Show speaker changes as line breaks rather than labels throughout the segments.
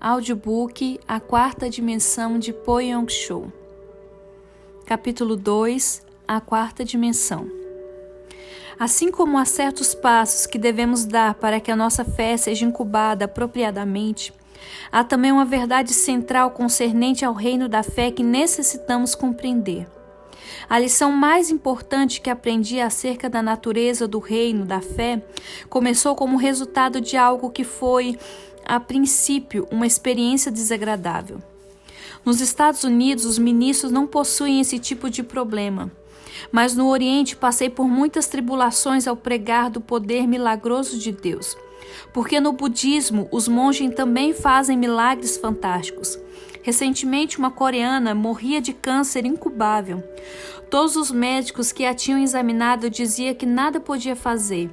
Audiobook A Quarta Dimensão de Po Yong-Cho. Capítulo 2 A Quarta Dimensão. Assim como há certos passos que devemos dar para que a nossa fé seja incubada apropriadamente, há também uma verdade central concernente ao reino da fé que necessitamos compreender. A lição mais importante que aprendi acerca da natureza do reino da fé começou como resultado de algo que foi, a princípio, uma experiência desagradável. Nos Estados Unidos, os ministros não possuem esse tipo de problema, mas no Oriente passei por muitas tribulações ao pregar do poder milagroso de Deus, porque no budismo os monges também fazem milagres fantásticos. Recentemente, uma coreana morria de câncer incubável. Todos os médicos que a tinham examinado diziam que nada podia fazer.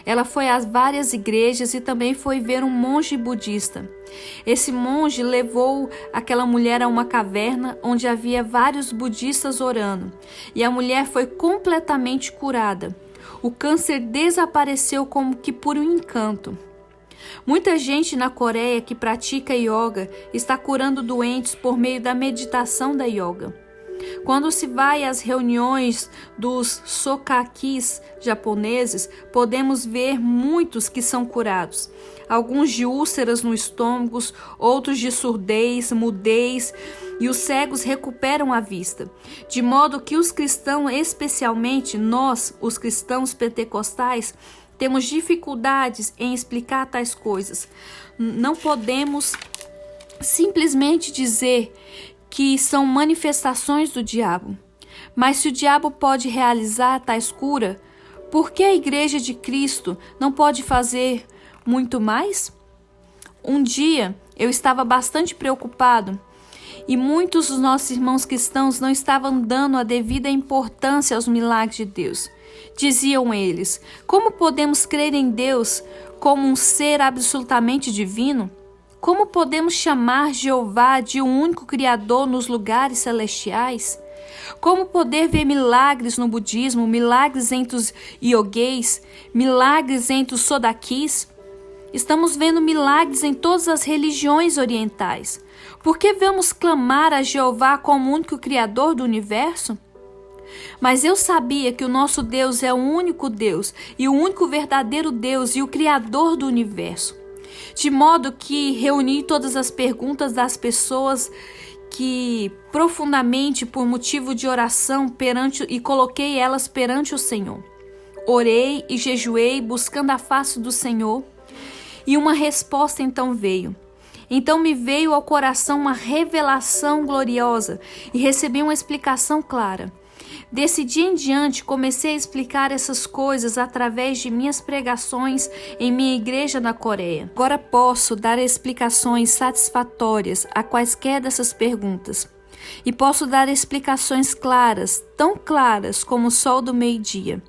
Ela foi a várias igrejas e também foi ver um monge budista. Esse monge levou aquela mulher a uma caverna onde havia vários budistas orando, e a mulher foi completamente curada. O câncer desapareceu como que por um encanto. Muita gente na Coreia que pratica yoga está curando doentes por meio da meditação da yoga. Quando se vai às reuniões dos sokakis japoneses, podemos ver muitos que são curados. Alguns de úlceras no estômago, outros de surdez, mudez, e os cegos recuperam a vista. De modo que os cristãos, especialmente nós, os cristãos pentecostais, temos dificuldades em explicar tais coisas. Não podemos simplesmente dizer que são manifestações do diabo. Mas se o diabo pode realizar tais curas, por que a Igreja de Cristo não pode fazer muito mais? Um dia eu estava bastante preocupado e muitos dos nossos irmãos cristãos não estavam dando a devida importância aos milagres de Deus. Diziam eles: como podemos crer em Deus como um ser absolutamente divino? Como podemos chamar Jeová de um único Criador nos lugares celestiais? Como poder ver milagres no budismo, milagres entre os ioguês, milagres entre os sodakis? Estamos vendo milagres em todas as religiões orientais. Por que vamos clamar a Jeová como o único Criador do universo? Mas eu sabia que o nosso Deus é o único Deus e o único verdadeiro Deus e o Criador do universo. De modo que reuni todas as perguntas das pessoas que profundamente por motivo de oração e coloquei elas perante o Senhor. Orei e jejuei buscando a face do Senhor e uma resposta então veio. Então me veio ao coração uma revelação gloriosa e recebi uma explicação clara. Desse dia em diante, comecei a explicar essas coisas através de minhas pregações em minha igreja na Coreia. Agora posso dar explicações satisfatórias a quaisquer dessas perguntas. E posso dar explicações claras, tão claras como o sol do meio-dia.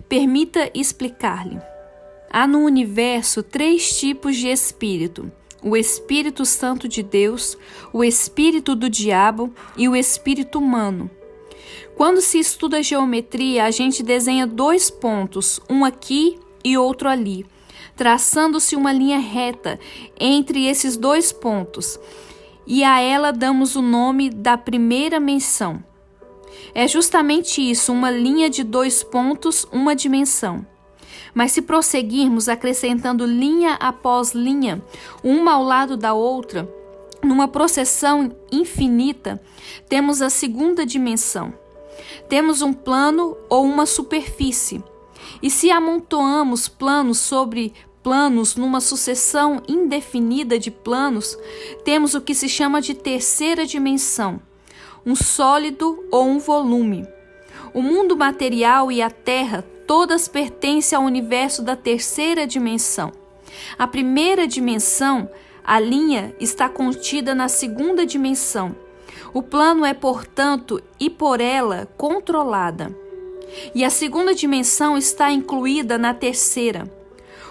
Permita explicar-lhe. Há no universo 3 tipos de espírito: o Espírito Santo de Deus, o Espírito do Diabo e o Espírito humano. Quando se estuda geometria, a gente desenha 2 pontos, um aqui e outro ali, traçando-se uma linha reta entre esses 2 pontos, e a ela damos o nome da primeira menção. É justamente isso, uma linha de 2 pontos, uma dimensão. Mas se prosseguirmos acrescentando linha após linha, uma ao lado da outra, numa processão infinita, temos a segunda dimensão. Temos um plano ou uma superfície. E se amontoamos planos sobre planos numa sucessão indefinida de planos, temos o que se chama de terceira dimensão, um sólido ou um volume. O mundo material e a Terra, todas pertencem ao universo da terceira dimensão. A primeira dimensão, a linha, está contida na segunda dimensão. O plano é, portanto, e por ela, controlada. E a segunda dimensão está incluída na terceira.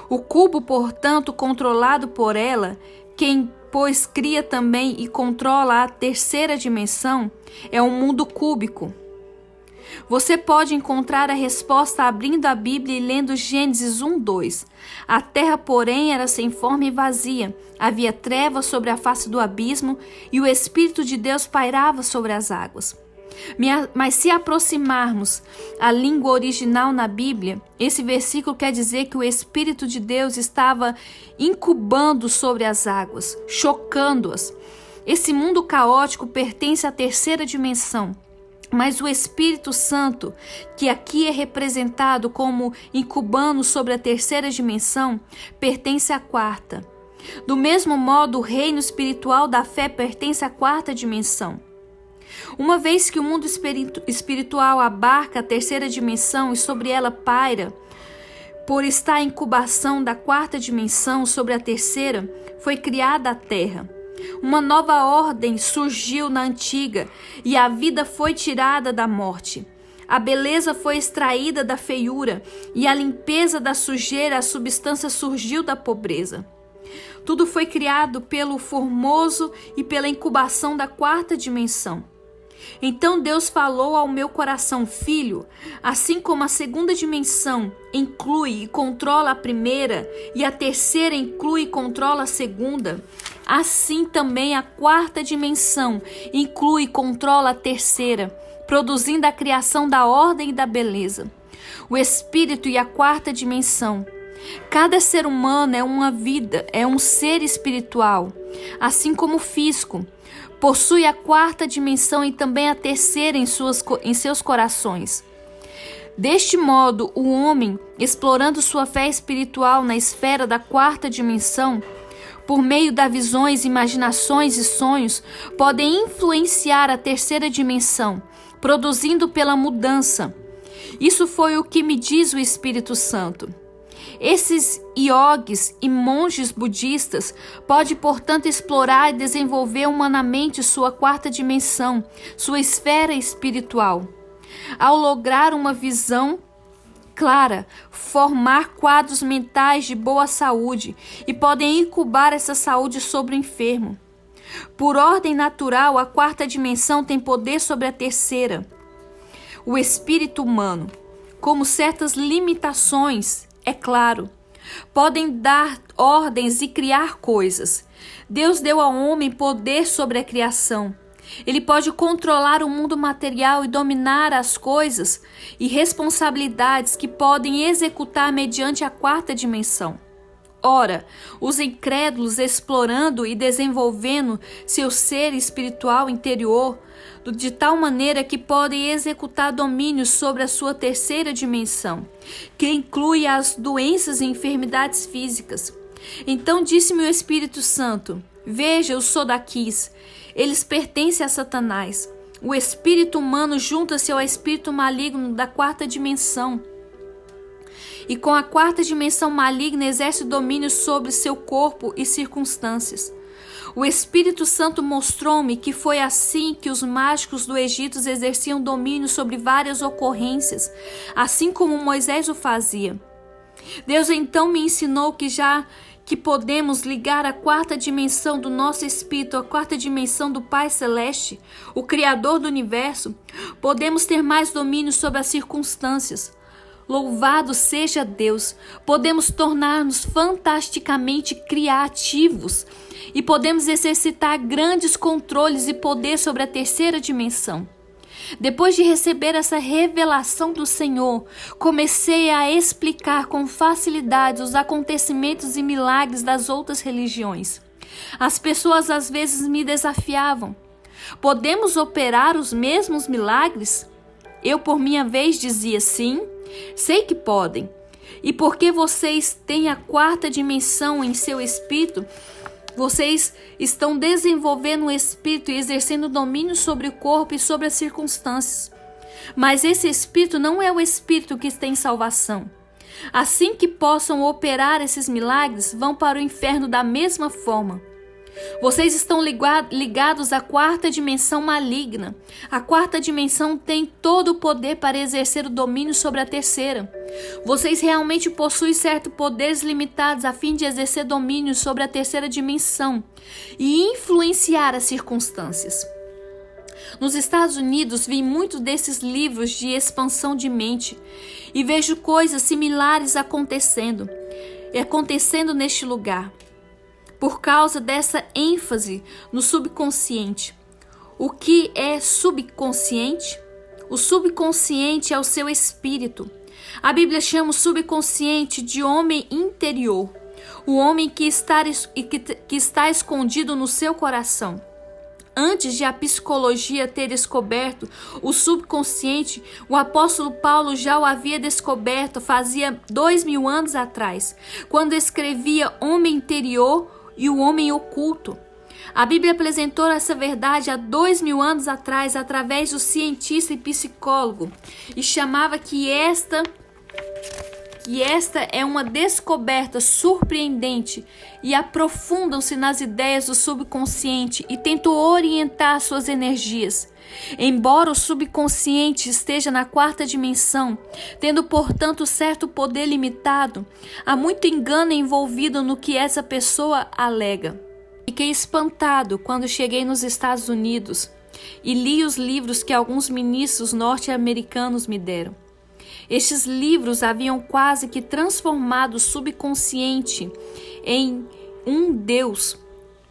O cubo, portanto, controlado por ela, quem, pois, cria também e controla a terceira dimensão, é um mundo cúbico. Você pode encontrar a resposta abrindo a Bíblia e lendo Gênesis 1:2. A terra, porém, era sem forma e vazia. Havia trevas sobre a face do abismo e o Espírito de Deus pairava sobre as águas. Mas se aproximarmos a língua original na Bíblia, esse versículo quer dizer que o Espírito de Deus estava incubando sobre as águas, chocando-as. Esse mundo caótico pertence à terceira dimensão. Mas o Espírito Santo, que aqui é representado como incubando sobre a terceira dimensão, pertence à quarta. Do mesmo modo, o reino espiritual da fé pertence à quarta dimensão. Uma vez que o mundo espiritual abarca a terceira dimensão e sobre ela paira, por estar em incubação da quarta dimensão sobre a terceira, foi criada a terra. Uma nova ordem surgiu na antiga e a vida foi tirada da morte. A beleza foi extraída da feiura e a limpeza da sujeira, a substância surgiu da pobreza. Tudo foi criado pelo formoso e pela incubação da quarta dimensão. Então Deus falou ao meu coração: filho, assim como a segunda dimensão inclui e controla a primeira e a terceira inclui e controla a segunda, assim também a quarta dimensão inclui e controla a terceira, produzindo a criação da ordem e da beleza. O espírito e a quarta dimensão. Cada ser humano é uma vida, é um ser espiritual, assim como o físico. Possui a quarta dimensão e também a terceira em seus corações. Deste modo, o homem, explorando sua fé espiritual na esfera da quarta dimensão, por meio das visões, imaginações e sonhos, pode influenciar a terceira dimensão, produzindo pela mudança. Isso foi o que me diz o Espírito Santo. Esses iogues e monges budistas podem, portanto, explorar e desenvolver humanamente sua quarta dimensão, sua esfera espiritual. Ao lograr uma visão clara, formar quadros mentais de boa saúde e podem incubar essa saúde sobre o enfermo. Por ordem natural, a quarta dimensão tem poder sobre a terceira. O espírito humano, como certas limitações, é claro, podem dar ordens e criar coisas. Deus deu ao homem poder sobre a criação. Ele pode controlar o mundo material e dominar as coisas e responsabilidades que podem executar mediante a quarta dimensão. Ora, os incrédulos, explorando e desenvolvendo seu ser espiritual interior, de tal maneira que podem executar domínio sobre a sua terceira dimensão, que inclui as doenças e enfermidades físicas. Então disse-me o Espírito Santo: veja, os sodaquis, eles pertencem a Satanás. O espírito humano junta-se ao espírito maligno da quarta dimensão. E com a quarta dimensão maligna exerce domínio sobre seu corpo e circunstâncias. O Espírito Santo mostrou-me que foi assim que os mágicos do Egito exerciam domínio sobre várias ocorrências, assim como Moisés o fazia. Deus então me ensinou que podemos ligar a quarta dimensão do nosso espírito à quarta dimensão do Pai Celeste, o Criador do Universo, podemos ter mais domínio sobre as circunstâncias. Louvado seja Deus! Podemos tornar-nos fantasticamente criativos e podemos exercitar grandes controles e poder sobre a terceira dimensão. Depois de receber essa revelação do Senhor, comecei a explicar com facilidade os acontecimentos e milagres das outras religiões. As pessoas às vezes me desafiavam: podemos operar os mesmos milagres? Eu, por minha vez, dizia: sim, sei que podem. E porque vocês têm a quarta dimensão em seu espírito, vocês estão desenvolvendo o espírito e exercendo domínio sobre o corpo e sobre as circunstâncias. Mas esse espírito não é o espírito que tem salvação. Assim que possam operar esses milagres, vão para o inferno da mesma forma. Vocês estão ligados à quarta dimensão maligna. A quarta dimensão tem todo o poder para exercer o domínio sobre a terceira. Vocês realmente possuem certos poderes limitados a fim de exercer domínio sobre a terceira dimensão e influenciar as circunstâncias. Nos Estados Unidos, vi muitos desses livros de expansão de mente e vejo coisas similares acontecendo neste lugar, por causa dessa ênfase no subconsciente. O que é subconsciente? O subconsciente é o seu espírito. A Bíblia chama o subconsciente de homem interior, o homem que está escondido no seu coração. Antes de a psicologia ter descoberto o subconsciente, o apóstolo Paulo já o havia descoberto fazia 2000 anos atrás, quando escrevia homem interior e o homem oculto. A Bíblia apresentou essa verdade há 2000 anos atrás através do cientista e psicólogo e chamava que esta é uma descoberta surpreendente e aprofundam-se nas ideias do subconsciente e tentam orientar suas energias. Embora o subconsciente esteja na quarta dimensão, tendo portanto certo poder limitado, há muito engano envolvido no que essa pessoa alega. Fiquei espantado quando cheguei nos Estados Unidos e li os livros que alguns ministros norte-americanos me deram. Estes livros haviam quase que transformado o subconsciente em um Deus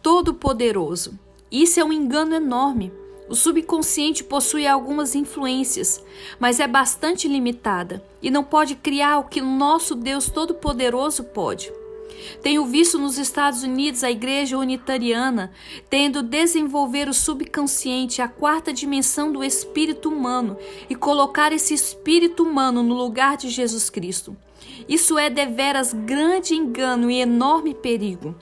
todo-poderoso. Isso é um engano enorme. O subconsciente possui algumas influências, mas é bastante limitada e não pode criar o que o nosso Deus todo-poderoso pode. Tenho visto nos Estados Unidos a igreja unitariana tendo desenvolver o subconsciente, a quarta dimensão do espírito humano, e colocar esse espírito humano no lugar de Jesus Cristo. Isso é deveras grande engano e enorme perigo.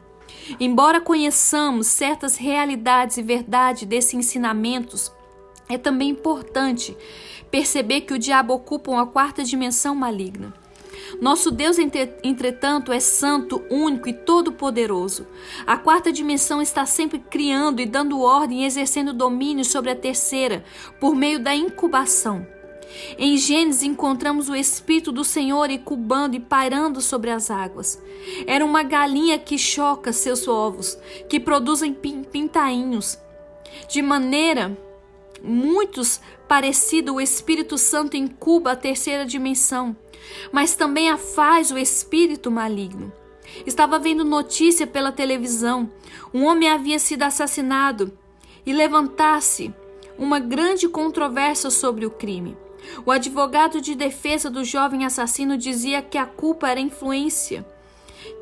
Embora conheçamos certas realidades e verdade desses ensinamentos, é também importante perceber que o diabo ocupa uma quarta dimensão maligna. Nosso Deus, entretanto, é santo, único e todo-poderoso. A quarta dimensão está sempre criando e dando ordem e exercendo domínio sobre a terceira, por meio da incubação. Em Gênesis encontramos o Espírito do Senhor incubando e pairando sobre as águas. Era uma galinha que choca seus ovos, que produzem pintainhos. De maneira muitos parecida, o Espírito Santo incuba a terceira dimensão, mas também a faz o espírito maligno. Estava vendo notícia pela televisão. Um homem havia sido assassinado e levantasse uma grande controvérsia sobre o crime. O advogado de defesa do jovem assassino dizia que a culpa era a influência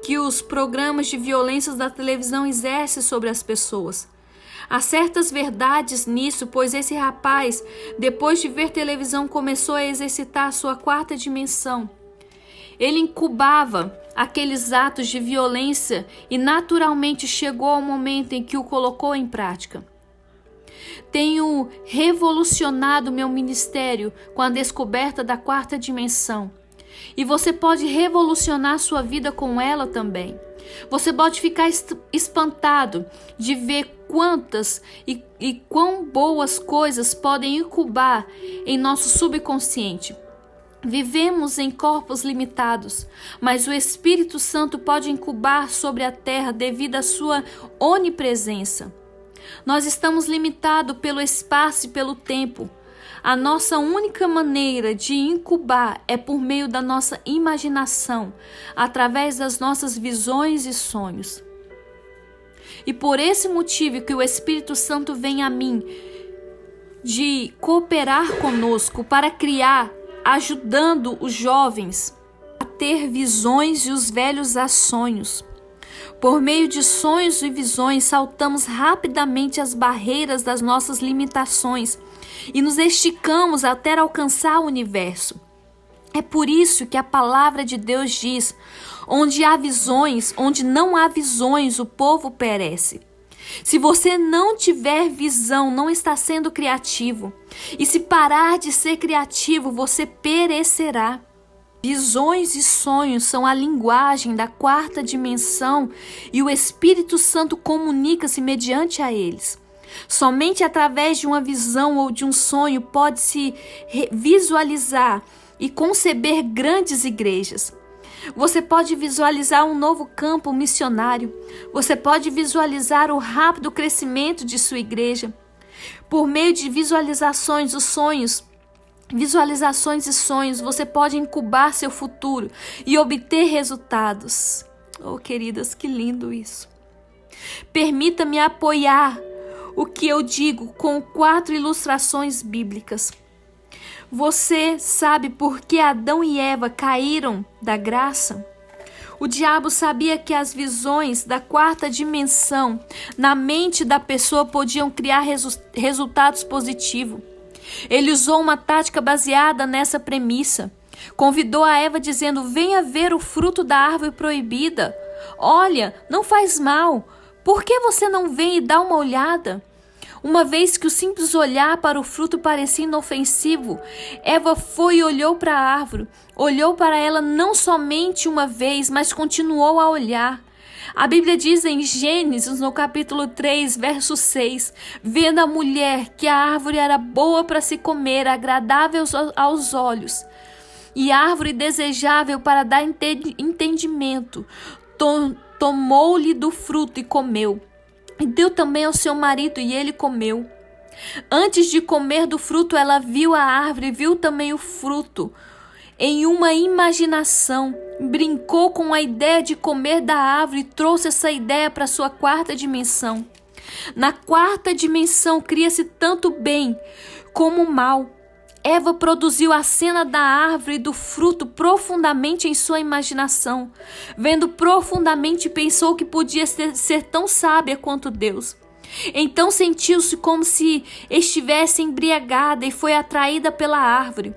que os programas de violência da televisão exercem sobre as pessoas. Há certas verdades nisso, pois esse rapaz, depois de ver televisão, começou a exercitar a sua quarta dimensão. Ele incubava aqueles atos de violência e naturalmente chegou ao momento em que o colocou em prática. Tenho revolucionado meu ministério com a descoberta da quarta dimensão. E você pode revolucionar sua vida com ela também. Você pode ficar espantado de ver quantas e quão boas coisas podem incubar em nosso subconsciente. Vivemos em corpos limitados, mas o Espírito Santo pode incubar sobre a terra devido à sua onipresença. Nós estamos limitados pelo espaço e pelo tempo. A nossa única maneira de incubar é por meio da nossa imaginação, através das nossas visões e sonhos. E por esse motivo que o Espírito Santo vem a mim de cooperar conosco para criar, ajudando os jovens a ter visões e os velhos a sonhos. Por meio de sonhos e visões, saltamos rapidamente as barreiras das nossas limitações e nos esticamos até alcançar o universo. É por isso que a palavra de Deus diz: onde não há visões, o povo perece. Se você não tiver visão, não está sendo criativo. E se parar de ser criativo, você perecerá. Visões e sonhos são a linguagem da quarta dimensão e o Espírito Santo comunica-se mediante a eles. Somente através de uma visão ou de um sonho pode-se visualizar e conceber grandes igrejas. Você pode visualizar um novo campo missionário. Você pode visualizar o rápido crescimento de sua igreja. Por meio de visualizações e sonhos, você pode incubar seu futuro e obter resultados. Oh, queridas, que lindo isso. Permita-me apoiar o que eu digo com 4 ilustrações bíblicas. Você sabe por que Adão e Eva caíram da graça? O diabo sabia que as visões da 4ª dimensão na mente da pessoa podiam criar resultados positivos. Ele usou uma tática baseada nessa premissa. Convidou a Eva dizendo: venha ver o fruto da árvore proibida. Olha, não faz mal. Por que você não vem e dá uma olhada? Uma vez que o simples olhar para o fruto parecia inofensivo, Eva foi e olhou para a árvore. Olhou para ela não somente uma vez, mas continuou a olhar. A Bíblia diz em Gênesis, no capítulo 3, verso 6, vendo a mulher que a árvore era boa para se comer, agradável aos olhos, e árvore desejável para dar entendimento, tomou-lhe do fruto e comeu. E deu também ao seu marido, e ele comeu. Antes de comer do fruto, ela viu a árvore, viu também o fruto. Em uma imaginação, brincou com a ideia de comer da árvore e trouxe essa ideia para sua 4ª dimensão. Na 4ª dimensão, cria-se tanto bem como o mal. Eva produziu a cena da árvore e do fruto profundamente em sua imaginação. Vendo profundamente, pensou que podia ser tão sábia quanto Deus. Então sentiu-se como se estivesse embriagada e foi atraída pela árvore.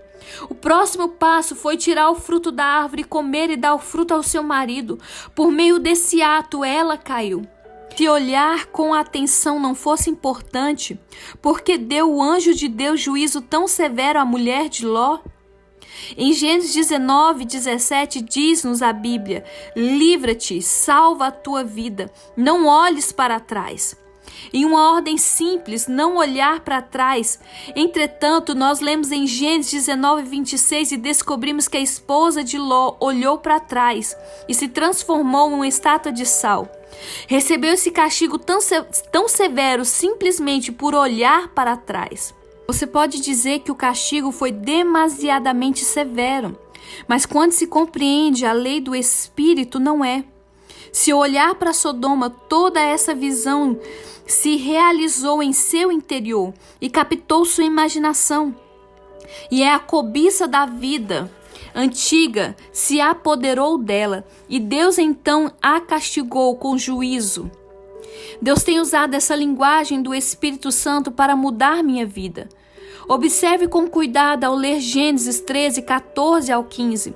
O próximo passo foi tirar o fruto da árvore, comer e dar o fruto ao seu marido. Por meio desse ato, ela caiu. Se olhar com atenção não fosse importante, por que deu o anjo de Deus juízo tão severo à mulher de Ló? Em Gênesis 19, 17, diz-nos a Bíblia: livra-te, salva a tua vida, não olhes para trás. Em uma ordem simples, não olhar para trás. Entretanto, nós lemos em Gênesis 19, 26 e descobrimos que a esposa de Ló olhou para trás e se transformou em uma estátua de sal. Recebeu esse castigo tão severo simplesmente por olhar para trás. Você pode dizer que o castigo foi demasiadamente severo, mas quando se compreende a lei do Espírito, não é. Se olhar para Sodoma, toda essa visão se realizou em seu interior e captou sua imaginação. E é a cobiça da vida antiga se apoderou dela, e Deus então a castigou com juízo. Deus tem usado essa linguagem do Espírito Santo para mudar minha vida. Observe com cuidado ao ler Gênesis 13, 14 ao 15.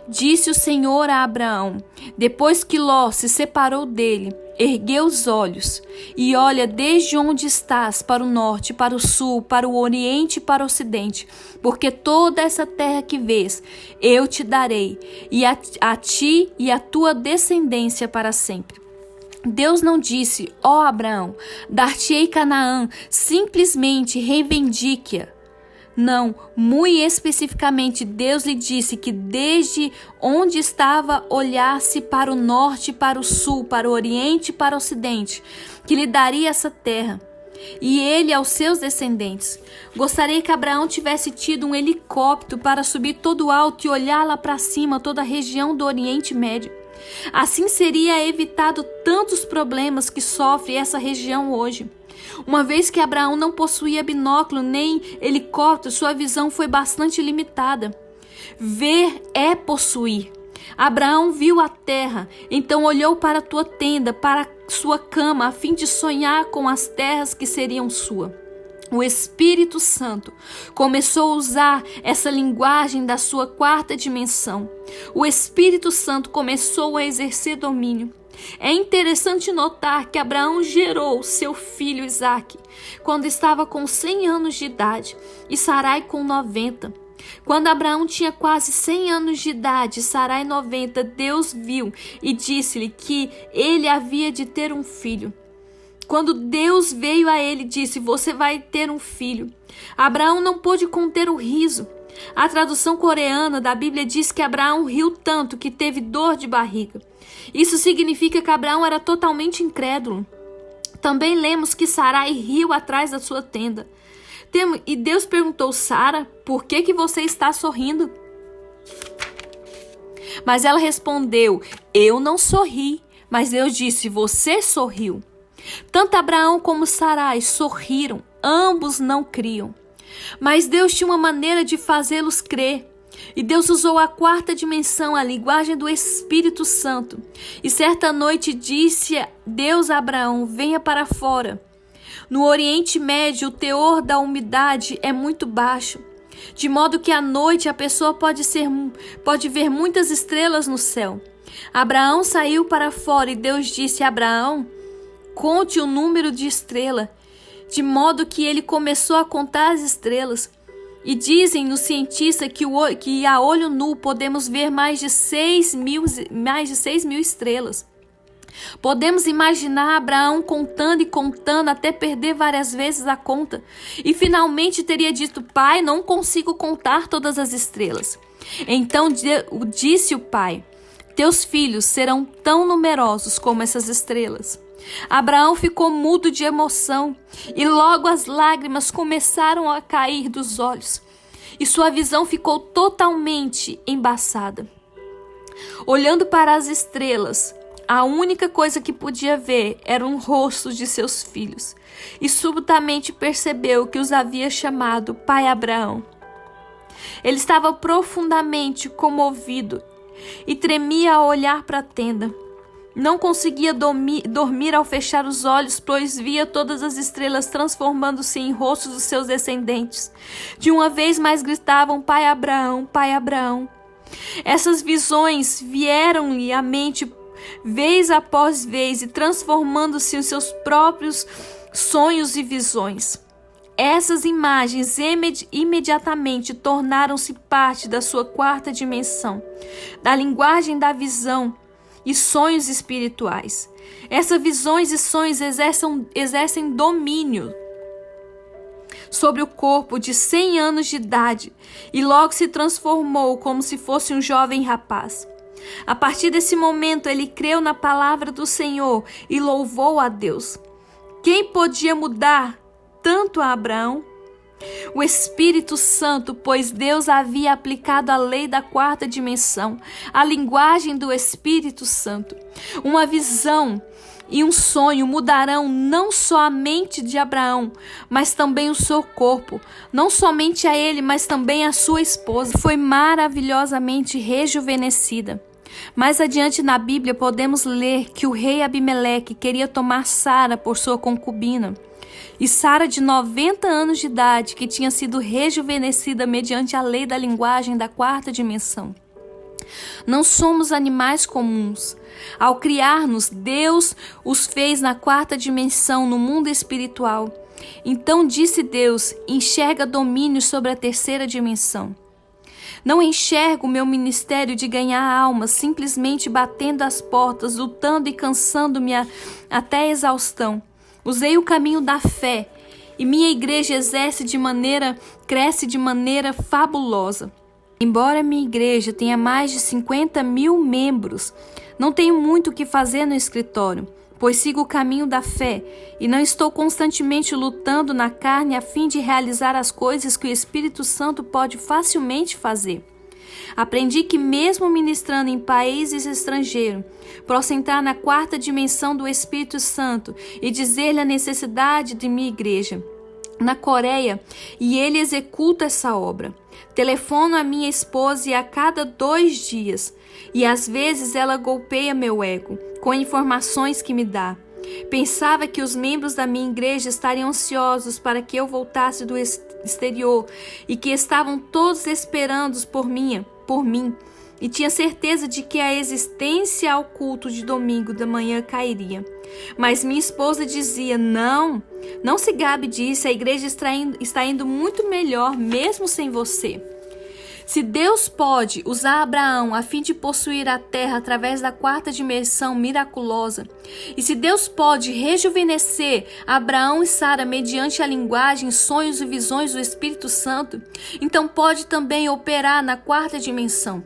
Disse o Senhor a Abraão, depois que Ló se separou dele, ergueu os olhos e olha desde onde estás para o norte, para o sul, para o oriente e para o ocidente, porque toda essa terra que vês, eu te darei, e a ti e a tua descendência para sempre. Deus não disse: ó Abraão, dar-te-ei Canaã, simplesmente reivindique-a. Não, muito especificamente, Deus lhe disse que desde onde estava olhasse para o norte, para o sul, para o oriente e para o ocidente, que lhe daria essa terra, e ele aos seus descendentes. Gostaria que Abraão tivesse tido um helicóptero para subir todo alto e olhar lá para cima toda a região do Oriente Médio. Assim seria evitado tantos problemas que sofre essa região hoje. Uma vez que Abraão não possuía binóculo nem helicóptero, sua visão foi bastante limitada. Ver é possuir. Abraão viu a terra, então olhou para a tua tenda, para sua cama, a fim de sonhar com as terras que seriam sua. O Espírito Santo começou a usar essa linguagem da sua 4ª dimensão. O Espírito Santo começou a exercer domínio. É interessante notar que Abraão gerou seu filho Isaque quando estava com 100 anos de idade e Sarai com 90. Quando Abraão tinha quase 100 anos de idade e Sarai 90, Deus viu e disse-lhe que ele havia de ter um filho. Quando Deus veio a ele e disse: você vai ter um filho, Abraão não pôde conter o riso. A tradução coreana da Bíblia diz que Abraão riu tanto que teve dor de barriga. Isso significa que Abraão era totalmente incrédulo. Também lemos que Sarai riu atrás da sua tenda. E Deus perguntou: Sara, por que você está sorrindo? Mas ela respondeu: eu não sorri, mas Deus disse: você sorriu. Tanto Abraão como Sarai sorriram, ambos não criam. Mas Deus tinha uma maneira de fazê-los crer. E Deus usou a quarta dimensão, a linguagem do Espírito Santo. E certa noite disse Deus a Abraão: venha para fora. No Oriente Médio, o teor da umidade é muito baixo, de modo que à noite a pessoa pode ver muitas estrelas no céu. Abraão saiu para fora e Deus disse a Abraão: conte o número de estrelas, de modo que ele começou a contar as estrelas. E dizem os cientistas que a olho nu podemos ver mais de 6 mil estrelas. Podemos imaginar Abraão contando e contando até perder várias vezes a conta. E finalmente teria dito: pai, não consigo contar todas as estrelas. Então disse o pai: teus filhos serão tão numerosos como essas estrelas. Abraão ficou mudo de emoção e logo as lágrimas começaram a cair dos olhos e sua visão ficou totalmente embaçada. Olhando para as estrelas, a única coisa que podia ver eram os rostos de seus filhos e subitamente percebeu que os havia chamado pai Abraão. Ele estava profundamente comovido e tremia ao olhar para a tenda. Não conseguia dormir ao fechar os olhos, pois via todas as estrelas transformando-se em rostos dos seus descendentes. De uma vez mais gritavam: pai Abraão, pai Abraão. Essas visões vieram-lhe à mente vez após vez e transformando-se em seus próprios sonhos e visões. Essas imagens imediatamente tornaram-se parte da sua quarta dimensão, da linguagem da visão e sonhos espirituais. Essas visões e sonhos exercem domínio sobre o corpo de 100 anos de idade e logo se transformou como se fosse um jovem rapaz. A partir desse momento, ele creu na palavra do Senhor e louvou a Deus. Quem podia mudar tanto a Abraão? O Espírito Santo, pois Deus havia aplicado a lei da quarta dimensão, a linguagem do Espírito Santo. Uma visão e um sonho mudarão não só a mente de Abraão, mas também o seu corpo. Não somente a ele, mas também a sua esposa. Foi maravilhosamente rejuvenescida. Mais adiante na Bíblia podemos ler que o rei Abimeleque queria tomar Sara por sua concubina. E Sara, de 90 anos de idade, que tinha sido rejuvenescida mediante a lei da linguagem da quarta dimensão. Não somos animais comuns. Ao criar-nos, Deus os fez na quarta dimensão, no mundo espiritual. Então disse Deus: enxerga domínio sobre a terceira dimensão. Não enxergo o meu ministério de ganhar almas simplesmente batendo as portas, lutando e cansando-me até a exaustão. Usei o caminho da fé e minha igreja cresce de maneira fabulosa. Embora minha igreja tenha mais de 50 mil membros, não tenho muito o que fazer no escritório, pois sigo o caminho da fé e não estou constantemente lutando na carne a fim de realizar as coisas que o Espírito Santo pode facilmente fazer. Aprendi que mesmo ministrando em países estrangeiros, posso entrar na quarta dimensão do Espírito Santo e dizer-lhe a necessidade de minha igreja na Coreia, e ele executa essa obra. Telefono a minha esposa e a cada 2 dias, e às vezes ela golpeia meu ego com informações que me dá. Pensava que os membros da minha igreja estariam ansiosos para que eu voltasse do exterior e que estavam todos esperando por mim, e tinha certeza de que a existência ao culto de domingo da manhã cairia. Mas minha esposa dizia: não se gabe disso, a igreja está indo muito melhor mesmo sem você. Se Deus pode usar Abraão a fim de possuir a terra através da quarta dimensão miraculosa, e se Deus pode rejuvenescer Abraão e Sara mediante a linguagem, sonhos e visões do Espírito Santo, então pode também operar na quarta dimensão.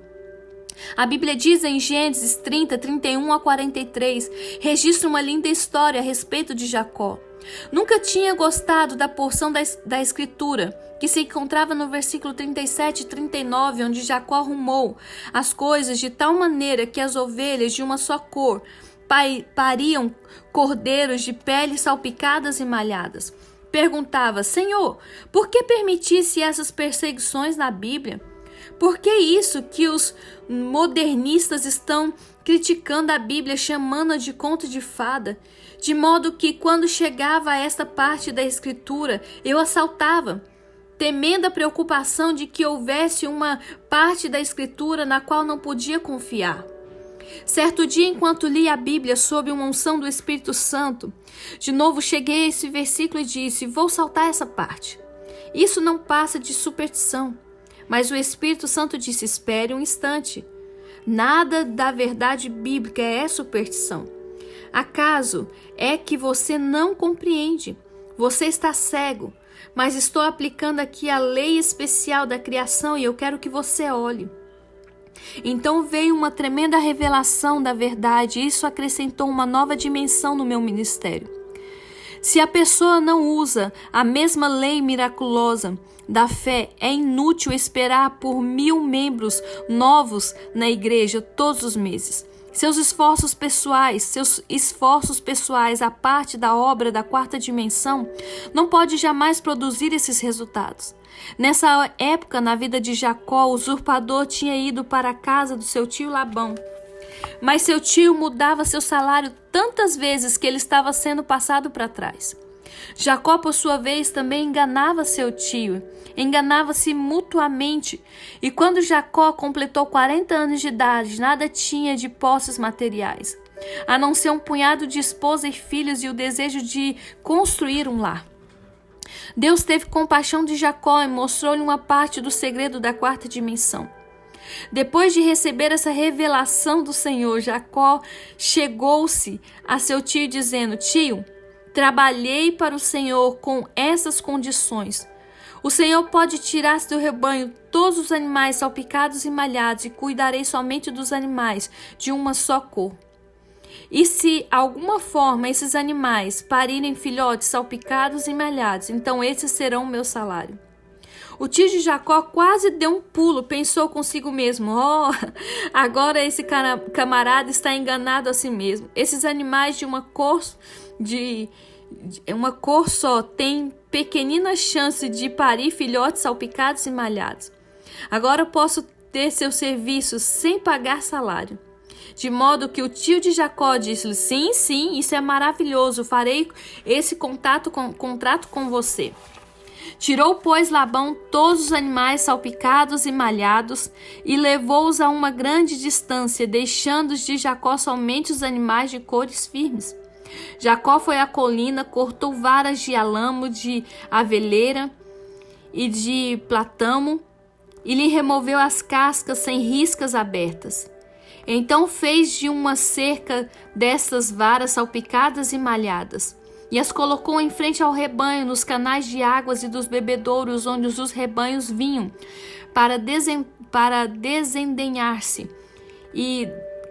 A Bíblia diz em Gênesis 30, 31 a 43, registra uma linda história a respeito de Jacó. Nunca tinha gostado da porção da Escritura, que se encontrava no versículo 37 e 39, onde Jacó arrumou as coisas de tal maneira que as ovelhas de uma só cor pariam cordeiros de peles salpicadas e malhadas. Perguntava: Senhor, por que permitisse essas perseguições na Bíblia? Por que isso que os modernistas estão criticando a Bíblia, chamando-a de conto de fada? De modo que, quando chegava a esta parte da Escritura, eu a saltava, temendo a preocupação de que houvesse uma parte da Escritura na qual não podia confiar. Certo dia, enquanto li a Bíblia sob uma unção do Espírito Santo, de novo cheguei a esse versículo e disse: vou saltar essa parte. Isso não passa de superstição. Mas o Espírito Santo disse: espere um instante. Nada da verdade bíblica é superstição. Acaso é que você não compreende? Você está cego, mas estou aplicando aqui a lei especial da criação e eu quero que você olhe. Então veio uma tremenda revelação da verdade e isso acrescentou uma nova dimensão no meu ministério. Se a pessoa não usa a mesma lei miraculosa da fé, é inútil esperar por 1000 membros novos na igreja todos os meses. Seus esforços pessoais, a parte da obra da quarta dimensão, não pode jamais produzir esses resultados. Nessa época, na vida de Jacó, o usurpador tinha ido para a casa do seu tio Labão. Mas seu tio mudava seu salário tantas vezes que ele estava sendo passado para trás. Jacó, por sua vez, também enganava seu tio, enganava-se mutuamente. E quando Jacó completou 40 anos de idade, nada tinha de posses materiais, a não ser um punhado de esposa e filhos e o desejo de construir um lar. Deus teve compaixão de Jacó e mostrou-lhe uma parte do segredo da quarta dimensão. Depois de receber essa revelação do Senhor, Jacó chegou-se a seu tio dizendo: tio, trabalhei para o Senhor com essas condições. O Senhor pode tirar do rebanho todos os animais salpicados e malhados e cuidarei somente dos animais de uma só cor. E se alguma forma esses animais parirem filhotes salpicados e malhados, então esses serão o meu salário. O tio de Jacó quase deu um pulo, pensou consigo mesmo: agora esse camarada está enganado a si mesmo. Esses animais de uma cor só têm pequenina chance de parir filhotes salpicados e malhados. Agora posso ter seus serviços sem pagar salário. De modo que o tio de Jacó disse-lhe: sim, isso é maravilhoso, farei esse contrato com você. Tirou, pois, Labão todos os animais salpicados e malhados e levou-os a uma grande distância, deixando de Jacó somente os animais de cores firmes. Jacó foi à colina, cortou varas de alamo, de aveleira e de platamo e lhe removeu as cascas sem riscas abertas. Então fez de uma cerca dessas varas salpicadas e malhadas e as colocou em frente ao rebanho, nos canais de águas e dos bebedouros onde os rebanhos vinham para desendenhar-se, e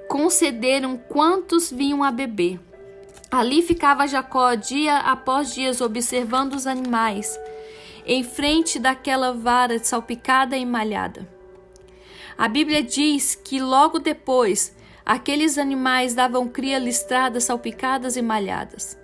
concederam quantos vinham a beber. Ali ficava Jacó dia após dia observando os animais, em frente daquela vara salpicada e malhada. A Bíblia diz que logo depois, aqueles animais davam cria listradas, salpicadas e malhadas.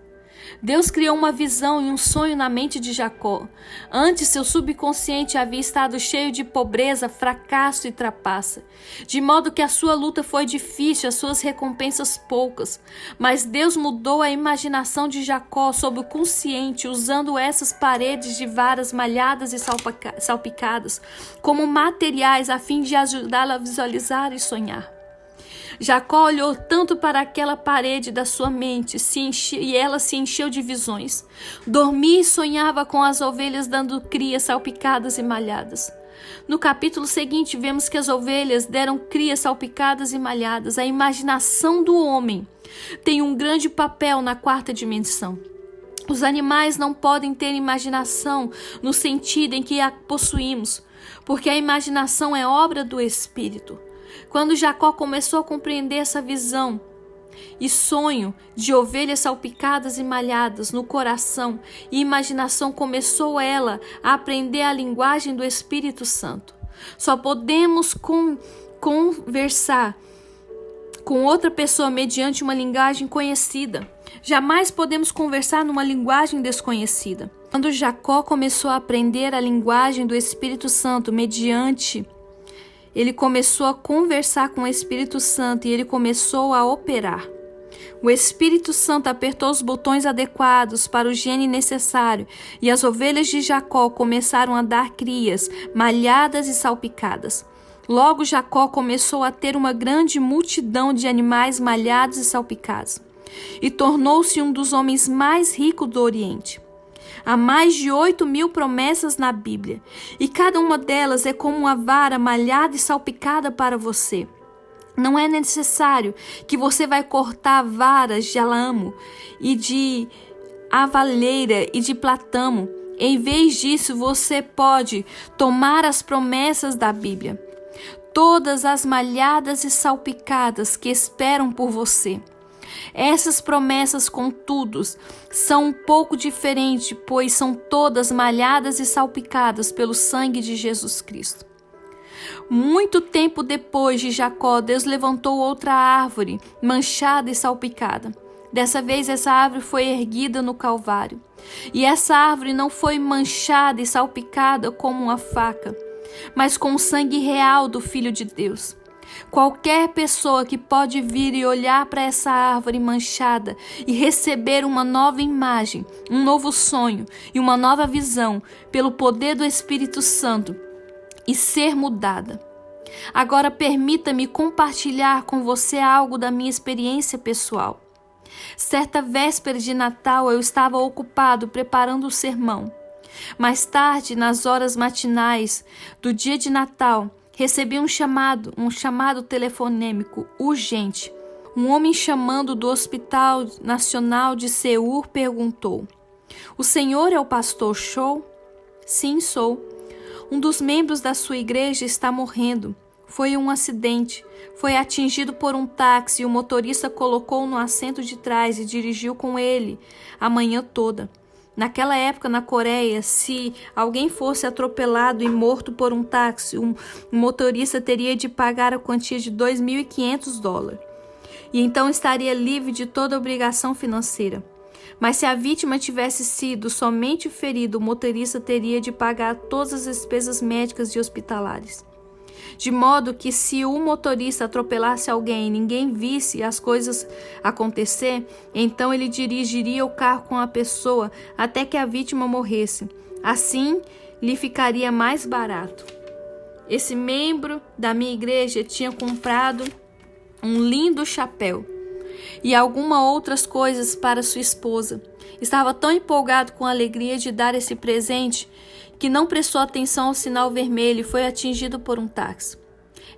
Deus criou uma visão e um sonho na mente de Jacó. Antes, seu subconsciente havia estado cheio de pobreza, fracasso e trapaça, de modo que a sua luta foi difícil, as suas recompensas poucas. Mas Deus mudou a imaginação de Jacó sob o consciente, usando essas paredes de varas malhadas e salpicadas como materiais a fim de ajudá-lo a visualizar e sonhar. Jacó olhou tanto para aquela parede da sua mente e ela se encheu de visões. Dormia e sonhava com as ovelhas dando cria salpicadas e malhadas. No capítulo seguinte, vemos que as ovelhas deram cria salpicadas e malhadas. A imaginação do homem tem um grande papel na quarta dimensão. Os animais não podem ter imaginação no sentido em que a possuímos, porque a imaginação é obra do Espírito. Quando Jacó começou a compreender essa visão e sonho de ovelhas salpicadas e malhadas no coração, e imaginação começou ela a aprender a linguagem do Espírito Santo. Só podemos conversar com outra pessoa mediante uma linguagem conhecida. Jamais podemos conversar numa linguagem desconhecida. Quando Jacó começou a aprender a linguagem do Espírito Santo ele começou a conversar com o Espírito Santo e ele começou a operar. O Espírito Santo apertou os botões adequados para o gene necessário e as ovelhas de Jacó começaram a dar crias, malhadas e salpicadas. Logo Jacó começou a ter uma grande multidão de animais malhados e salpicados e tornou-se um dos homens mais ricos do Oriente. Há mais de 8.000 promessas na Bíblia, e cada uma delas é como uma vara malhada e salpicada para você. Não é necessário que você vai cortar varas de alamo e de avaleira e de platamo. Em vez disso, você pode tomar as promessas da Bíblia, todas as malhadas e salpicadas que esperam por você. Essas promessas, contudo, são um pouco diferentes, pois são todas malhadas e salpicadas pelo sangue de Jesus Cristo. Muito tempo depois de Jacó, Deus levantou outra árvore, manchada e salpicada. Dessa vez, essa árvore foi erguida no Calvário. E essa árvore não foi manchada e salpicada como uma faca, mas com o sangue real do Filho de Deus. Qualquer pessoa que pode vir e olhar para essa árvore manchada e receber uma nova imagem, um novo sonho e uma nova visão pelo poder do Espírito Santo e ser mudada. Agora permita-me compartilhar com você algo da minha experiência pessoal. Certa véspera de Natal eu estava ocupado preparando o sermão. Mais tarde, nas horas matinais do dia de Natal, recebi um chamado telefonêmico urgente. Um homem chamando do Hospital Nacional de Seul perguntou: "O senhor é o pastor Shaw?" "Sim, sou." "Um dos membros da sua igreja está morrendo. Foi um acidente. Foi atingido por um táxi e o motorista colocou no assento de trás e dirigiu com ele a manhã toda. Naquela época, na Coreia, se alguém fosse atropelado e morto por um táxi, um motorista teria de pagar a quantia de $2.500 e então estaria livre de toda obrigação financeira. Mas se a vítima tivesse sido somente ferida, o motorista teria de pagar todas as despesas médicas e hospitalares. De modo que se o motorista atropelasse alguém e ninguém visse as coisas acontecer, então ele dirigiria o carro com a pessoa até que a vítima morresse. Assim, lhe ficaria mais barato." Esse membro da minha igreja tinha comprado um lindo chapéu e algumas outras coisas para sua esposa. Estava tão empolgado com a alegria de dar esse presente que não prestou atenção ao sinal vermelho e foi atingido por um táxi.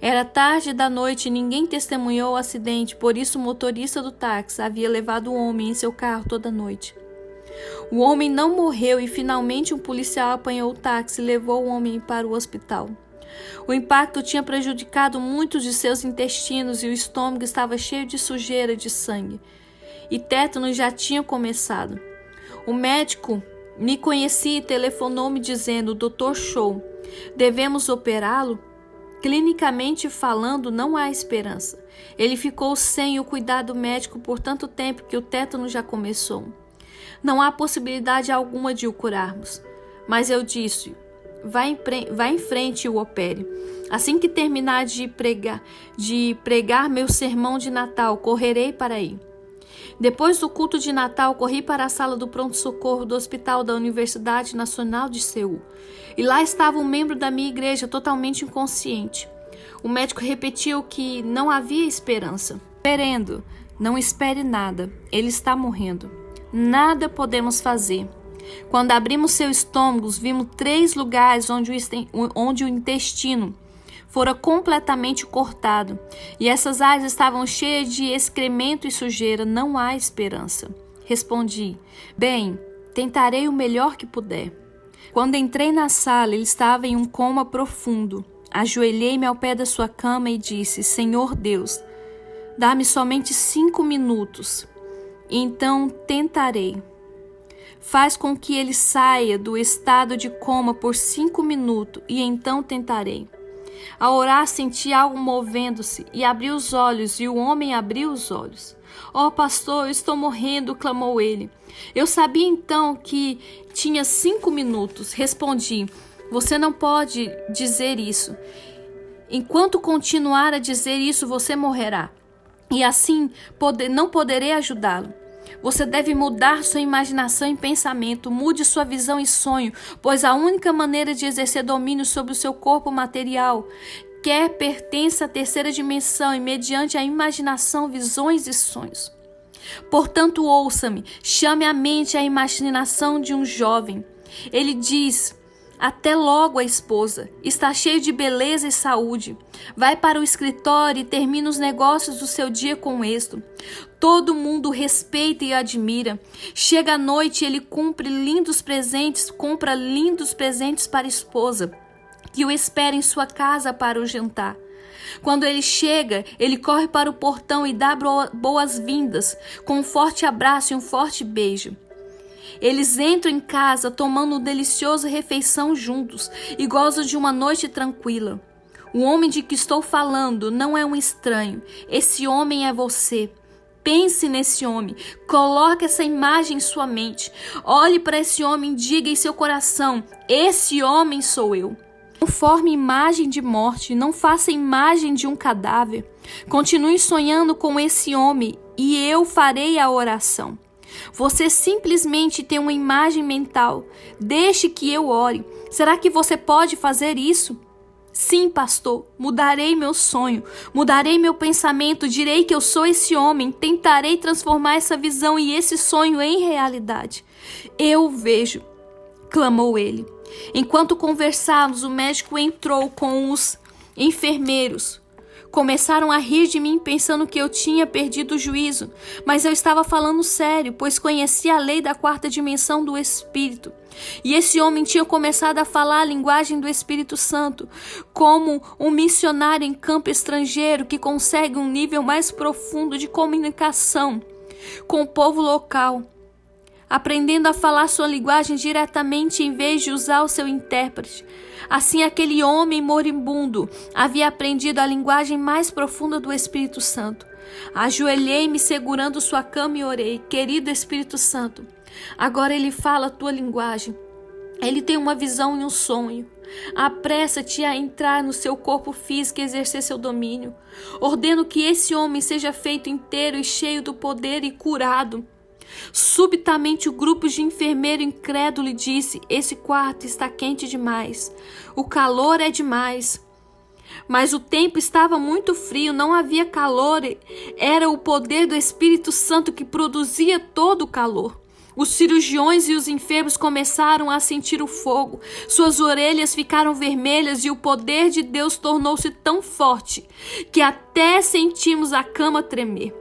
Era tarde da noite e ninguém testemunhou o acidente, por isso o motorista do táxi havia levado o homem em seu carro toda a noite. O homem não morreu e finalmente um policial apanhou o táxi e levou o homem para o hospital. O impacto tinha prejudicado muitos de seus intestinos e o estômago estava cheio de sujeira e de sangue. E tétano já tinha começado. O médico me conhecia e telefonou-me dizendo: "Dr. Shaw, devemos operá-lo? Clinicamente falando, não há esperança. Ele ficou sem o cuidado médico por tanto tempo que o tétano já começou. Não há possibilidade alguma de o curarmos." Mas eu disse: vá em frente e o opere. Assim que terminar de pregar meu sermão de Natal, correrei para aí. Depois do culto de Natal, corri para a sala do pronto-socorro do Hospital da Universidade Nacional de Seul. E lá estava um membro da minha igreja totalmente inconsciente. O médico repetiu que não havia esperança. "Reverendo, não espere nada. Ele está morrendo. Nada podemos fazer." Quando abrimos seu estômago, vimos 3 lugares onde o intestino fora completamente cortado, e essas áreas estavam cheias de excremento e sujeira. "Não há esperança." Respondi: "Bem, tentarei o melhor que puder." Quando entrei na sala, ele estava em um coma profundo. Ajoelhei-me ao pé da sua cama e disse: Senhor Deus, dá-me somente 5 minutos, e então tentarei. Faz com que ele saia do estado de coma por 5 minutos, e então tentarei. Ao orar, senti algo movendo-se, e abri os olhos, e o homem abriu os olhos. Oh, pastor, eu estou morrendo, clamou ele. Eu sabia então que tinha 5 minutos. Respondi: você não pode dizer isso. Enquanto continuar a dizer isso, você morrerá. E assim não poderei ajudá-lo. Você deve mudar sua imaginação e pensamento, mude sua visão e sonho, pois a única maneira de exercer domínio sobre o seu corpo material pertence à terceira dimensão e mediante a imaginação, visões e sonhos. Portanto, ouça-me, chame à mente a imaginação de um jovem. Ele diz: até logo, a esposa. Está cheio de beleza e saúde. Vai para o escritório e termina os negócios do seu dia com êxito. Todo mundo o respeita e admira. Chega à noite e ele compra lindos presentes para a esposa, que o espera em sua casa para o jantar. Quando ele chega, ele corre para o portão e dá boas-vindas, com um forte abraço e um forte beijo. Eles entram em casa tomando uma deliciosa refeição juntos e gozam de uma noite tranquila. O homem de que estou falando não é um estranho. Esse homem é você. Pense nesse homem. Coloque essa imagem em sua mente. Olhe para esse homem e diga em seu coração: esse homem sou eu. Não forme imagem de morte, não faça imagem de um cadáver. Continue sonhando com esse homem e eu farei a oração. Você simplesmente tem uma imagem mental. Deixe que eu ore. Será que você pode fazer isso? Sim, pastor. Mudarei meu sonho. Mudarei meu pensamento. Direi que eu sou esse homem. Tentarei transformar essa visão e esse sonho em realidade. Eu vejo, clamou ele. Enquanto conversávamos, o médico entrou com os enfermeiros. Começaram a rir de mim, pensando que eu tinha perdido o juízo, mas eu estava falando sério, pois conhecia a lei da 4ª dimensão do Espírito. E esse homem tinha começado a falar a linguagem do Espírito Santo, como um missionário em campo estrangeiro que consegue um nível mais profundo de comunicação com o povo local, aprendendo a falar sua linguagem diretamente em vez de usar o seu intérprete. Assim, aquele homem moribundo havia aprendido a linguagem mais profunda do Espírito Santo. Ajoelhei-me segurando sua cama e orei: querido Espírito Santo, agora ele fala a tua linguagem. Ele tem uma visão e um sonho. Apressa-te a entrar no seu corpo físico e exercer seu domínio. Ordeno que esse homem seja feito inteiro e cheio do poder e curado. Subitamente o grupo de enfermeiro incrédulo disse: esse quarto está quente demais, o calor é demais. Mas o tempo estava muito frio, não havia calor, era o poder do Espírito Santo que produzia todo o calor. Os cirurgiões e os enfermos começaram a sentir o fogo, suas orelhas ficaram vermelhas e o poder de Deus tornou-se tão forte que até sentimos a cama tremer.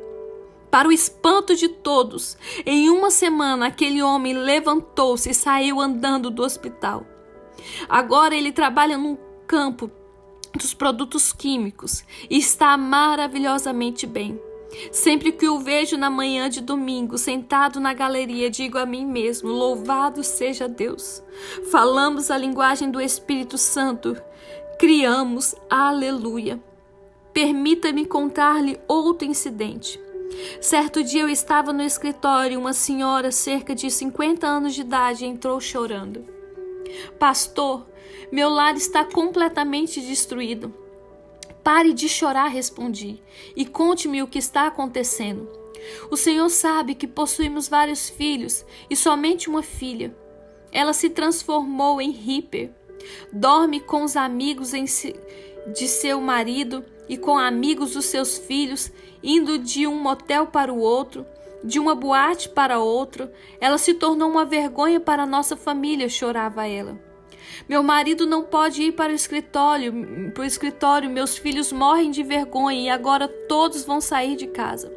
Para o espanto de todos, em uma semana aquele homem levantou-se e saiu andando do hospital. Agora ele trabalha no campo dos produtos químicos e está maravilhosamente bem. Sempre que o vejo na manhã de domingo, sentado na galeria, digo a mim mesmo: louvado seja Deus. Falamos a linguagem do Espírito Santo, criamos, aleluia. Permita-me contar-lhe outro incidente. Certo dia eu estava no escritório e uma senhora, cerca de 50 anos de idade, entrou chorando. Pastor, meu lar está completamente destruído. Pare de chorar, respondi, e conte-me o que está acontecendo. O Senhor sabe que possuímos vários filhos e somente uma filha. Ela se transformou em hippie. Dorme com os amigos de seu marido e com amigos dos seus filhos, indo de um motel para o outro, de uma boate para outro. Ela se tornou uma vergonha para a nossa família, chorava ela. Meu marido não pode ir para o escritório, meus filhos morrem de vergonha e agora todos vão sair de casa.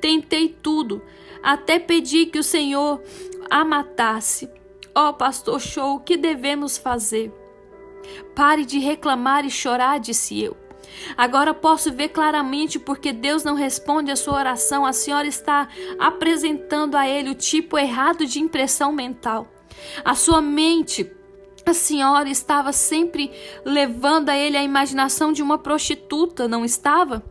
Tentei tudo, até pedi que o Senhor a matasse. Pastor Show, o que devemos fazer? Pare de reclamar e chorar, disse eu. Agora posso ver claramente porque Deus não responde a sua oração. A senhora está apresentando a ele o tipo errado de impressão mental. A sua mente, a senhora estava sempre levando a ele a imaginação de uma prostituta, não estava?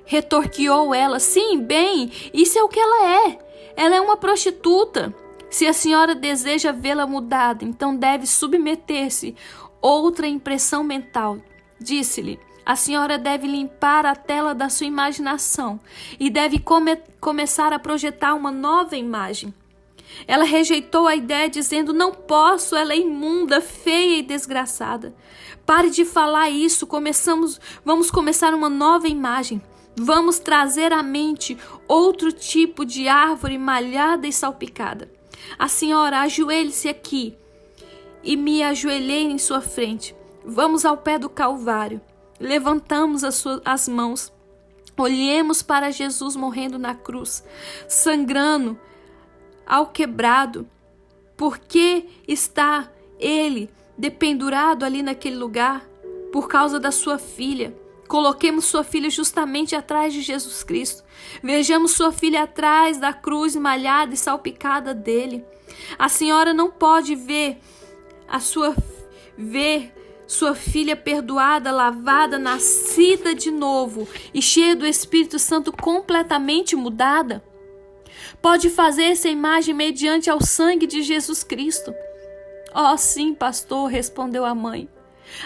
Retorquiu ela. Sim, bem, isso é o que ela é. Ela é uma prostituta. Se a senhora deseja vê-la mudada, então deve submeter-se outra impressão mental. Disse-lhe, a senhora deve limpar a tela da sua imaginação e deve começar a projetar uma nova imagem. Ela rejeitou a ideia dizendo, não posso, ela é imunda, feia e desgraçada. Pare de falar isso, vamos começar uma nova imagem. Vamos trazer à mente outro tipo de árvore malhada e salpicada. A senhora, ajoelhe-se aqui. E me ajoelhei em sua frente. Vamos ao pé do Calvário. Levantamos as mãos. Olhemos para Jesus morrendo na cruz, sangrando, alquebrado. Por que está ele dependurado ali naquele lugar? Por causa da sua filha. Coloquemos sua filha justamente atrás de Jesus Cristo. Vejamos sua filha atrás da cruz malhada e salpicada dele. A senhora não pode ver sua filha perdoada, lavada, nascida de novo e cheia do Espírito Santo, completamente mudada? Pode fazer essa imagem mediante ao sangue de Jesus Cristo. Oh, sim, pastor, respondeu a mãe.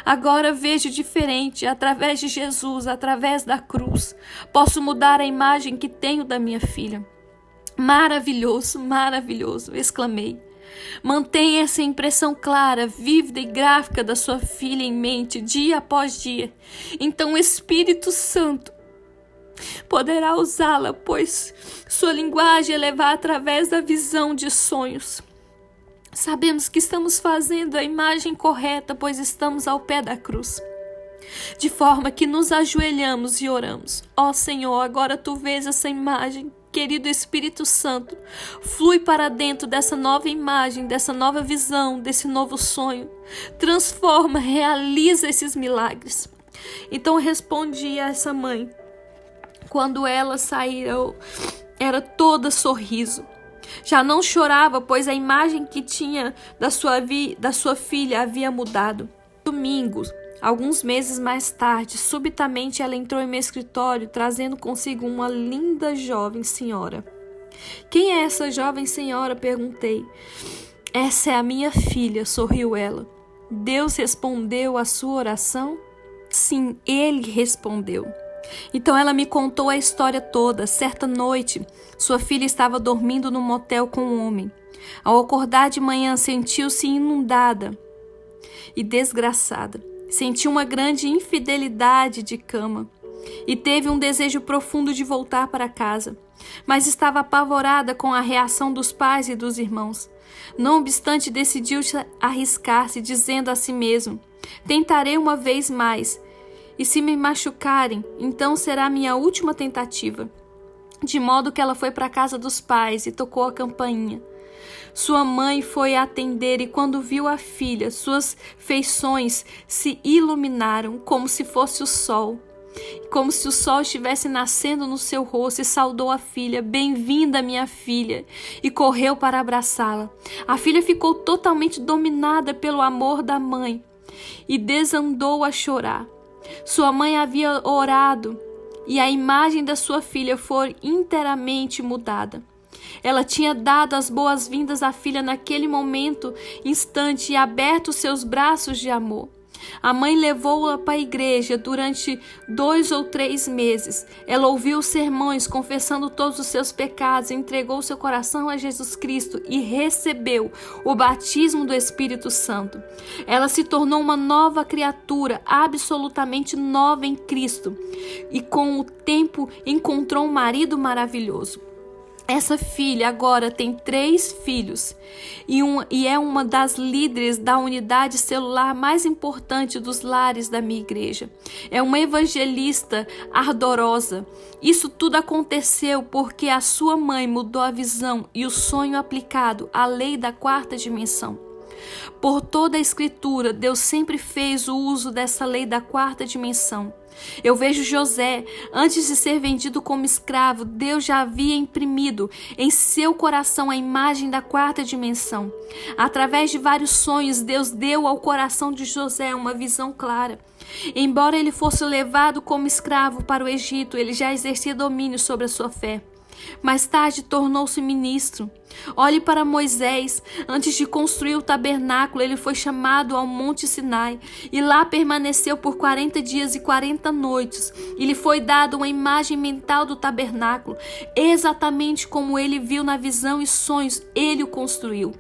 Agora vejo diferente, através de Jesus, através da cruz. Posso mudar a imagem que tenho da minha filha. Maravilhoso, maravilhoso, exclamei. Mantenha essa impressão clara, vívida e gráfica da sua filha em mente, dia após dia. Então o Espírito Santo poderá usá-la, pois sua linguagem é levar através da visão de sonhos. Sabemos que estamos fazendo a imagem correta, pois estamos ao pé da cruz. De forma que nos ajoelhamos e oramos. Ó Senhor, agora Tu vês essa imagem. Querido Espírito Santo, flui para dentro dessa nova imagem, dessa nova visão, desse novo sonho. Transforma, realiza esses milagres. Então eu respondi a essa mãe. Quando ela saiu, era toda sorriso. Já não chorava, pois a imagem que tinha da sua filha havia mudado. Domingo, alguns meses mais tarde, subitamente ela entrou em meu escritório, trazendo consigo uma linda jovem senhora. Quem é essa jovem senhora? Perguntei. Essa é a minha filha, sorriu ela. Deus respondeu à sua oração? Sim, Ele respondeu. Então ela me contou a história toda. Certa noite, sua filha estava dormindo num motel com um homem. Ao acordar de manhã, sentiu-se inundada e desgraçada. Sentiu uma grande infidelidade de cama e teve um desejo profundo de voltar para casa, mas estava apavorada com a reação dos pais e dos irmãos. Não obstante, decidiu arriscar-se, dizendo a si mesmo: tentarei uma vez mais. E se me machucarem, então será minha última tentativa. De modo que ela foi para a casa dos pais e tocou a campainha. Sua mãe foi atender e quando viu a filha, suas feições se iluminaram como se fosse o sol. Como se o sol estivesse nascendo no seu rosto, e saudou a filha. Bem-vinda, minha filha! E correu para abraçá-la. A filha ficou totalmente dominada pelo amor da mãe e desandou a chorar. Sua mãe havia orado e a imagem da sua filha foi inteiramente mudada. Ela tinha dado as boas-vindas à filha naquele instante e aberto seus braços de amor. A mãe levou-a para a igreja durante 2 ou 3 meses. Ela ouviu sermões confessando todos os seus pecados, entregou seu coração a Jesus Cristo e recebeu o batismo do Espírito Santo. Ela se tornou uma nova criatura, absolutamente nova em Cristo, e com o tempo encontrou um marido maravilhoso. Essa filha agora tem 3 filhos e é uma das líderes da unidade celular mais importante dos lares da minha igreja. É uma evangelista ardorosa. Isso tudo aconteceu porque a sua mãe mudou a visão e o sonho aplicado à lei da 4ª dimensão. Por toda a Escritura, Deus sempre fez o uso dessa lei da quarta dimensão. Eu vejo José, antes de ser vendido como escravo, Deus já havia imprimido em seu coração a imagem da quarta dimensão. Através de vários sonhos, Deus deu ao coração de José uma visão clara. Embora ele fosse levado como escravo para o Egito, ele já exercia domínio sobre a sua fé. Mais tarde tornou-se ministro. Olhe para Moisés. Antes de construir o tabernáculo, ele foi chamado ao Monte Sinai e lá permaneceu por 40 dias e 40 noites. E lhe foi dada uma imagem mental do tabernáculo, exatamente como ele viu na visão e sonhos, ele o construiu.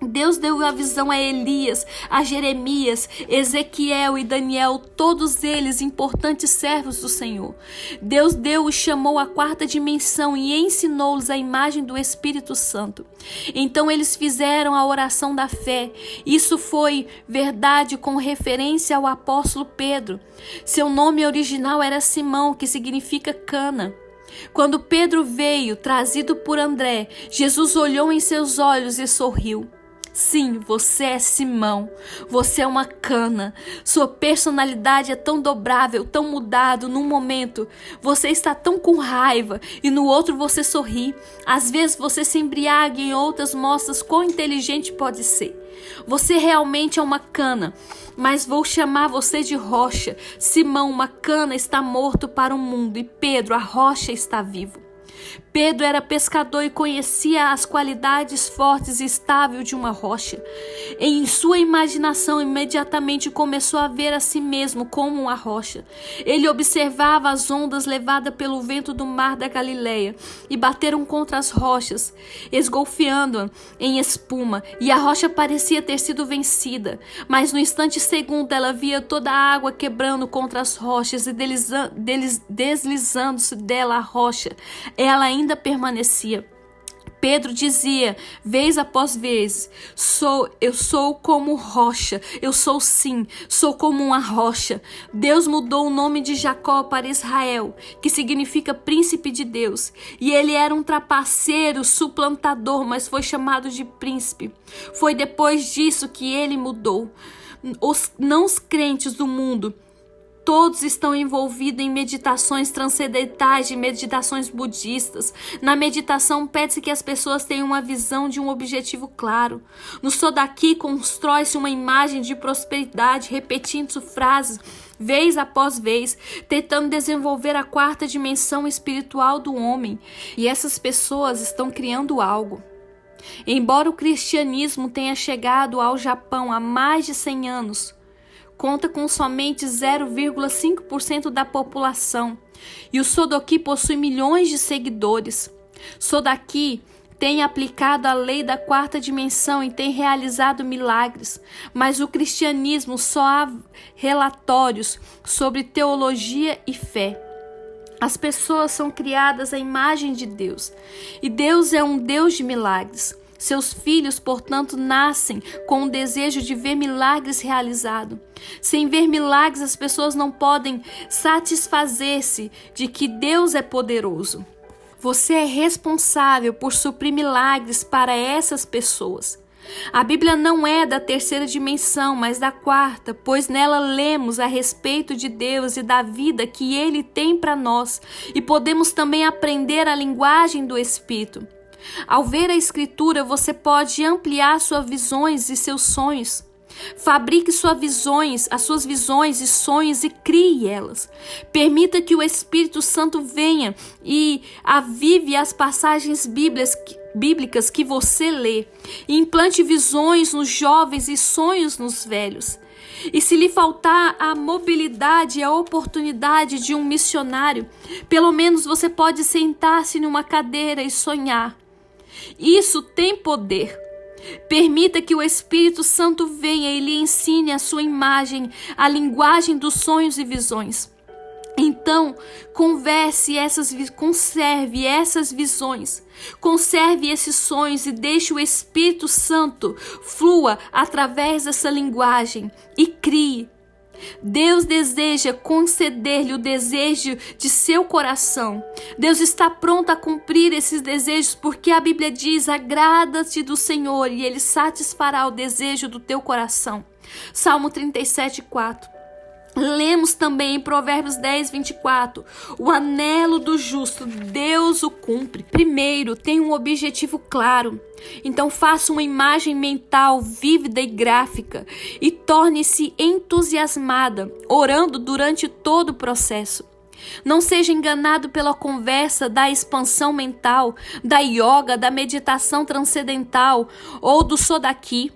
Deus deu a visão a Elias, a Jeremias, Ezequiel e Daniel, todos eles importantes servos do Senhor. Deus deu e chamou a quarta dimensão e ensinou-lhes a imagem do Espírito Santo. Então eles fizeram a oração da fé. Isso foi verdade com referência ao apóstolo Pedro. Seu nome original era Simão, que significa cana. Quando Pedro veio, trazido por André, Jesus olhou em seus olhos e sorriu. Sim, você é Simão, você é uma cana, sua personalidade é tão dobrável, tão mudado. Num momento você está tão com raiva e no outro você sorri. Às vezes você se embriaga e em outras mostras quão inteligente pode ser. Você realmente é uma cana, mas vou chamar você de rocha. Simão, uma cana, está morto para o mundo e Pedro, a rocha, está vivo. Pedro era pescador e conhecia as qualidades fortes e estáveis de uma rocha. Em sua imaginação, imediatamente começou a ver a si mesmo como uma rocha. Ele observava as ondas levadas pelo vento do mar da Galileia e bateram contra as rochas, esgolfeando-a em espuma, e a rocha parecia ter sido vencida. Mas no instante segundo ela via toda a água quebrando contra as rochas e deslizando-se dela a rocha. Ela ainda permanecia. Pedro dizia, vez após vez, eu sou como rocha, eu sou sim, sou como uma rocha. Deus mudou o nome de Jacó para Israel, que significa príncipe de Deus. E ele era um trapaceiro, suplantador, mas foi chamado de príncipe. Foi depois disso que ele mudou. Os crentes do mundo, todos estão envolvidos em meditações transcendentais, e meditações budistas. Na meditação, pede-se que as pessoas tenham uma visão de um objetivo claro. No Sodaki, constrói-se uma imagem de prosperidade, repetindo frases, vez após vez, tentando desenvolver a quarta dimensão espiritual do homem. E essas pessoas estão criando algo. Embora o cristianismo tenha chegado ao Japão há mais de 100 anos, conta com somente 0,5% da população e o Sodaki possui milhões de seguidores. Sodaki tem aplicado a lei da quarta dimensão e tem realizado milagres, mas o cristianismo só há relatórios sobre teologia e fé. As pessoas são criadas à imagem de Deus e Deus é um Deus de milagres. Seus filhos, portanto, nascem com o desejo de ver milagres realizados. Sem ver milagres, as pessoas não podem satisfazer-se de que Deus é poderoso. Você é responsável por suprir milagres para essas pessoas. A Bíblia não é da terceira dimensão, mas da quarta, pois nela lemos a respeito de Deus e da vida que Ele tem para nós, e podemos também aprender a linguagem do Espírito. Ao ver a Escritura, você pode ampliar suas visões e seus sonhos. Fabrique as suas visões e sonhos e crie elas. Permita que o Espírito Santo venha e avive as passagens bíblicas que você lê. E implante visões nos jovens e sonhos nos velhos. E se lhe faltar a mobilidade e a oportunidade de um missionário, pelo menos você pode sentar-se numa cadeira e sonhar. Isso tem poder. Permita que o Espírito Santo venha e lhe ensine a sua imagem, a linguagem dos sonhos e visões. Então, conserve essas visões, conserve esses sonhos e deixe o Espírito Santo flua através dessa linguagem e crie. Deus deseja conceder-lhe o desejo de seu coração. Deus está pronto a cumprir esses desejos, porque a Bíblia diz: agrada-te do Senhor e Ele satisfará o desejo do teu coração. Salmo 37:4. Lemos também em Provérbios 10:24, o anelo do justo, Deus o cumpre. Primeiro, tem um objetivo claro. Então faça uma imagem mental vívida e gráfica e torne-se entusiasmada, orando durante todo o processo. Não seja enganado pela conversa da expansão mental, da yoga, da meditação transcendental ou do sodaki.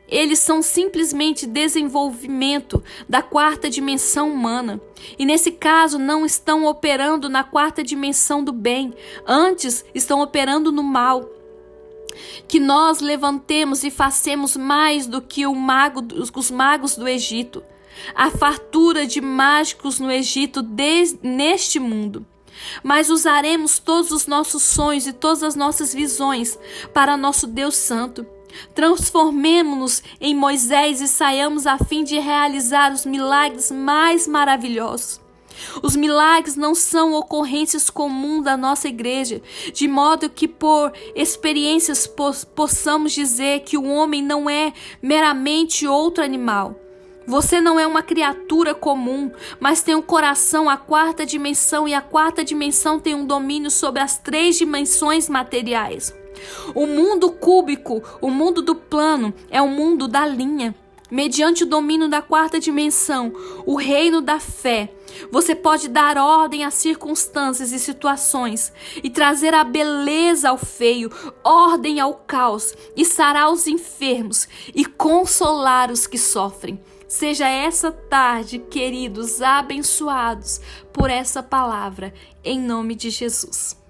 Eles são simplesmente desenvolvimento da quarta dimensão humana. E nesse caso não estão operando na quarta dimensão do bem, antes estão operando no mal. Que nós levantemos e façamos mais do que os magos do Egito. A fartura de mágicos no Egito neste mundo. Mas usaremos todos os nossos sonhos e todas as nossas visões para nosso Deus Santo. Transformemo-nos em Moisés e saiamos a fim de realizar os milagres mais maravilhosos. Os milagres não são ocorrências comuns da nossa igreja, de modo que por experiências possamos dizer que o homem não é meramente outro animal. Você não é uma criatura comum, mas tem um coração, a quarta dimensão, e a quarta dimensão tem um domínio sobre as 3 dimensões materiais. O mundo cúbico, o mundo do plano, é o mundo da linha. Mediante o domínio da quarta dimensão, o reino da fé, você pode dar ordem às circunstâncias e situações e trazer a beleza ao feio, ordem ao caos, e sarar os enfermos e consolar os que sofrem. Seja essa tarde, queridos, abençoados por essa palavra, em nome de Jesus.